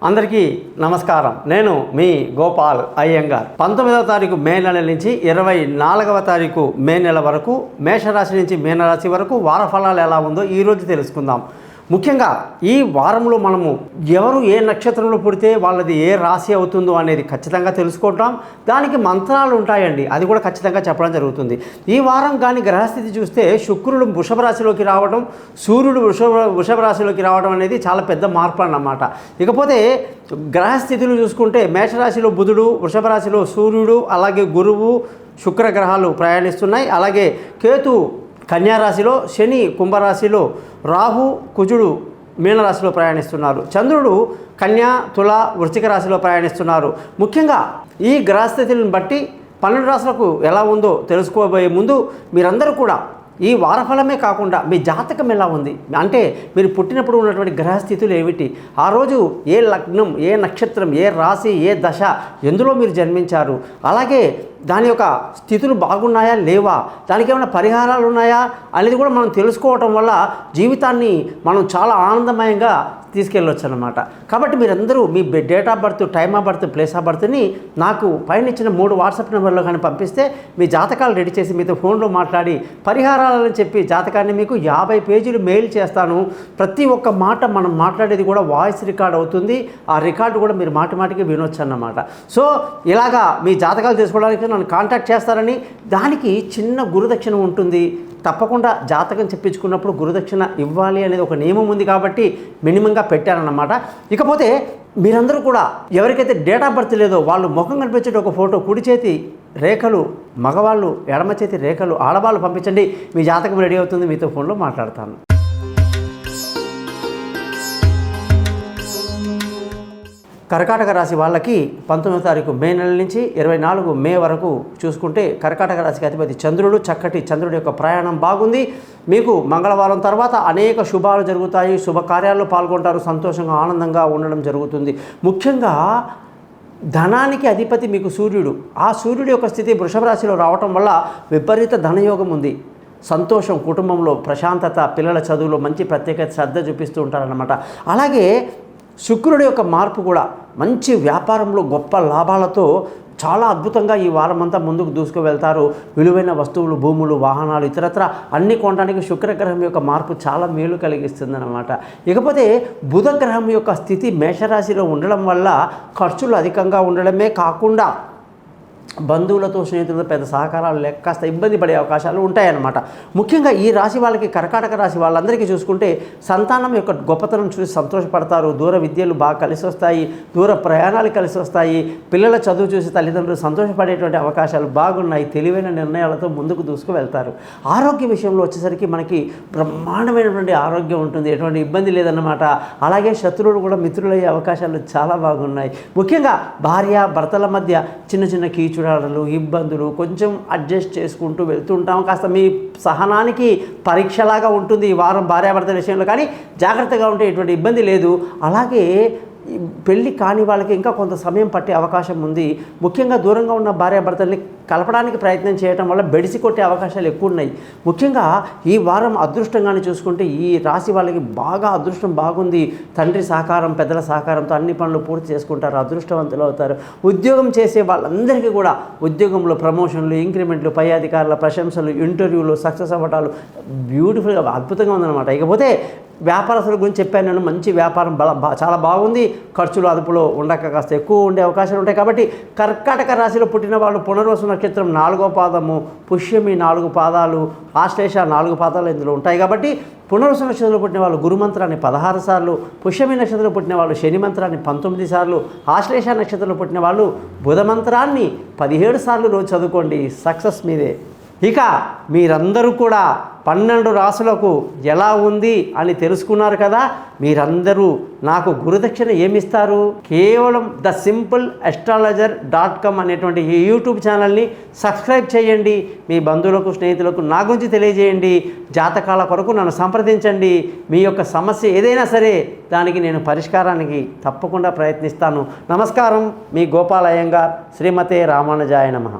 అందరికీ నమస్కారం. నేను మీ గోపాల్ అయ్యంగార్. 19వ తారీఖు మే నెల నుంచి 24వ తారీఖు మే నెల వరకు మేషరాశి నుంచి మీనరాశి వరకు వార ఫలాలు ఎలా ఉందో ఈరోజు తెలుసుకుందాం. ముఖ్యంగా ఈ వారంలో మనము ఎవరు ఏ నక్షత్రంలో పుడితే వాళ్ళది ఏ రాశి అవుతుందో అనేది ఖచ్చితంగా తెలుసుకుంటాం. దానికి మంత్రాలు ఉంటాయండి, అది కూడా ఖచ్చితంగా చెప్పడం జరుగుతుంది. ఈ వారం కానీ గ్రహస్థితి చూస్తే శుక్రుడు వృషభ రాశిలోకి రావడం, సూర్యుడు వృషభ రాశిలోకి రావడం అనేది చాలా పెద్ద మార్పు అన్నమాట. ఇకపోతే గ్రహస్థితులు చూసుకుంటే మేషరాశిలో బుధుడు, వృషభ రాశిలో సూర్యుడు, అలాగే గురువు శుక్ర గ్రహాలు ప్రయాణిస్తున్నాయి. అలాగే కేతు కన్యారాశిలో, శని కుంభరాశిలో, రాహు కుజుడు మీనరాశిలో ప్రయాణిస్తున్నారు. చంద్రుడు కన్యా తుల వృశ్చిక రాశిలో ప్రయాణిస్తున్నారు. ముఖ్యంగా ఈ గ్రహస్థితులను బట్టి 12 రాశులకు ఎలా ఉందో తెలుసుకోబోయే ముందు మీరందరూ కూడా ఈ వారఫలమే కాకుండా మీ జాతకం ఎలా ఉంది, అంటే మీరు పుట్టినప్పుడు ఉన్నటువంటి గ్రహస్థితులు ఏమిటి, ఆ రోజు ఏ లగ్నం, ఏ నక్షత్రం, ఏ రాశి, ఏ దశ, ఎందులో మీరు జన్మించారు, అలాగే దాని యొక్క స్థితులు బాగున్నాయా లేవా, దానికి ఏమైనా పరిహారాలు ఉన్నాయా అనేది కూడా మనం తెలుసుకోవటం వల్ల జీవితాన్ని మనం చాలా ఆనందమయంగా తీసుకెళ్ళొచ్చు అన్నమాట. కాబట్టి మీరందరూ మీ date of birth, time of birth, place of బర్త్ని నాకు పైన ఇచ్చిన 3 వాట్సాప్ నెంబర్లో కానీ పంపిస్తే మీ జాతకాలు రెడీ చేసి మీతో ఫోన్లో మాట్లాడి పరిహారాలని చెప్పి జాతకాన్ని మీకు 50 పేజీలు మెయిల్ చేస్తాను. ప్రతి ఒక్క మాట మనం మాట్లాడేది కూడా వాయిస్ రికార్డ్ అవుతుంది. ఆ రికార్డు కూడా మీరు మాటిమాటికి వినొచ్చు అన్నమాట. సో ఇలాగా మీ జాతకాలు తీసుకోవడానికి నన్ను కాంటాక్ట్ చేస్తారని, దానికి చిన్న గురుదక్షిణ ఉంటుంది. తప్పకుండా జాతకం చెప్పించుకున్నప్పుడు గురుదక్షిణ ఇవ్వాలి అనేది ఒక నియమం ఉంది కాబట్టి మినిమంగా పెట్టారన్నమాట. ఇకపోతే మీరందరూ కూడా ఎవరికైతే డేట్ ఆఫ్ బర్త్ లేదో వాళ్ళు ముఖం కనిపించే ఒక ఫోటో, కుడి చేతి రేఖలు మగవాళ్ళు, ఎడమ చేతి రేఖలు ఆడవాళ్ళు పంపించండి. మీ జాతకం రెడీ అవుతుంది, మీతో ఫోన్లో మాట్లాడతాను. కర్కాటక రాశి వాళ్ళకి 19వ తారీఖు మే నెల నుంచి 24 మే వరకు చూసుకుంటే కర్కాటక రాశికి అధిపతి చంద్రుడు. చక్కటి చంద్రుడి యొక్క ప్రయాణం బాగుంది. మీకు మంగళవారం తర్వాత అనేక శుభాలు జరుగుతాయి, శుభకార్యాల్లో పాల్గొంటారు, సంతోషంగా ఆనందంగా ఉండడం జరుగుతుంది. ముఖ్యంగా ధనానికి అధిపతి మీకు సూర్యుడు. ఆ సూర్యుడి యొక్క స్థితి వృషభ రాశిలో రావటం వల్ల విపరీత ధనయోగం ఉంది. సంతోషం, కుటుంబంలో ప్రశాంతత, పిల్లల చదువులో మంచి ప్రత్యేక శ్రద్ధ చూపిస్తూ ఉంటారన్నమాట. అలాగే శుక్రుడి యొక్క మార్పు కూడా మంచి వ్యాపారంలో గొప్ప లాభాలతో చాలా అద్భుతంగా ఈ వారం అంతా ముందుకు దూసుకు వెళ్తారు. విలువైన వస్తువులు, భూములు, వాహనాలు, ఇతరత్ర అన్ని కొనడానికి శుక్రగ్రహం యొక్క మార్పు చాలా మేలు కలిగిస్తుంది అన్నమాట. ఇకపోతే బుధగ్రహం యొక్క స్థితి మేషరాశిలో ఉండడం వల్ల ఖర్చులు అధికంగా ఉండడమే కాకుండా బంధువులతో, స్నేహితులతో పెద్ద సహకారాలు లేక కాస్త ఇబ్బంది పడే అవకాశాలు ఉంటాయన్నమాట. ముఖ్యంగా ఈ రాశి వాళ్ళకి, కర్కాటక రాశి వాళ్ళందరికీ చూసుకుంటే సంతానం యొక్క గొప్పతనం చూసి సంతోషపడతారు. దూర విద్యలు బాగా కలిసి వస్తాయి, దూర ప్రయాణాలు కలిసి వస్తాయి. పిల్లల చదువు చూసి తల్లిదండ్రులు సంతోషపడేటువంటి అవకాశాలు బాగున్నాయి. తెలివైన నిర్ణయాలతో ముందుకు దూసుకు వెళ్తారు. ఆరోగ్య విషయంలో వచ్చేసరికి మనకి బ్రహ్మాండమైనటువంటి ఆరోగ్యం ఉంటుంది, ఎటువంటి ఇబ్బంది లేదన్నమాట. అలాగే శత్రువులు కూడా మిత్రులయ్యే అవకాశాలు చాలా బాగున్నాయి. ముఖ్యంగా భార్య భర్తల మధ్య చిన్న చిన్న కీచుడాడలు, ఇబ్బందులు కొంచెం అడ్జస్ట్ చేసుకుంటూ వెళ్తుంటాం. కాస్త మీ సహనానికి పరీక్షలాగా ఉంటుంది ఈ వారం భార్యాభర్తల విషయంలో, కానీ జాగ్రత్తగా ఉంటే ఎటువంటి ఇబ్బంది లేదు. అలాగే పెళ్ళి కాని వాళ్ళకి ఇంకా కొంత సమయం పట్టే అవకాశం ఉంది. ముఖ్యంగా దూరంగా ఉన్న భార్యాభర్తల్ని కలపడానికి ప్రయత్నం చేయడం వల్ల బెడిసి కొట్టే అవకాశాలు ఎక్కువ ఉన్నాయి. ముఖ్యంగా ఈ వారం అదృష్టంగానే చూసుకుంటే ఈ రాశి వాళ్ళకి బాగా అదృష్టం బాగుంది. తండ్రి సహకారం, పెద్దల సహకారంతో అన్ని పనులు పూర్తి చేసుకుంటారు, అదృష్టవంతులు అవుతారు. ఉద్యోగం చేసే వాళ్ళందరికీ కూడా ఉద్యోగంలో ప్రమోషన్లు, ఇంక్రిమెంట్లు, పై అధికారుల ప్రశంసలు, ఇంటర్వ్యూలు సక్సెస్ అవ్వటాలు బ్యూటిఫుల్గా అద్భుతంగా ఉందన్నమాట. ఇకపోతే వ్యాపారస్తుల గురించి చెప్పాను నేను. మంచి వ్యాపారం చాలా బాగుంది. ఖర్చులు అదుపులో ఉండక కాస్త ఎక్కువ ఉండే అవకాశాలు ఉంటాయి. కాబట్టి కర్కాటక రాశిలో పుట్టిన వాళ్ళు పునర్వసు నక్షత్రం 4వ పాదము, పుష్యమి 4 పాదాలు, ఆశ్లేష 4 పాదాలు ఇందులో ఉంటాయి. కాబట్టి పునర్వసు నక్షత్రంలో పుట్టిన వాళ్ళు గురుమంత్రాన్ని 16 సార్లు, పుష్యమి నక్షత్రంలో పుట్టిన వాళ్ళు శని మంత్రాన్ని 19 సార్లు, ఆశ్లేష నక్షత్రంలో పుట్టిన వాళ్ళు బుధ మంత్రాన్ని 17 సార్లు రోజు చదువుకోండి. సక్సెస్ మీదే. ఇక మీరందరూ కూడా 12 రాశులకు ఎలా ఉంది అని తెలుసుకున్నారు కదా. మీరందరూ నాకు గురుదక్షిణ ఏమిస్తారు? కేవలం thesimple.astrologer.com అనేటువంటి ఈ యూట్యూబ్ ఛానల్ని సబ్స్క్రైబ్ చేయండి. మీ బంధువులకు, స్నేహితులకు నా గురించి తెలియజేయండి. జాతకాల కొరకు నన్ను సంప్రదించండి. మీ యొక్క సమస్య ఏదైనా సరే దానికి నేను పరిష్కారానికి తప్పకుండా ప్రయత్నిస్తాను. నమస్కారం. మీ గోపాల్ అయ్యంగార్. శ్రీమతే రామానుజాయ నమః.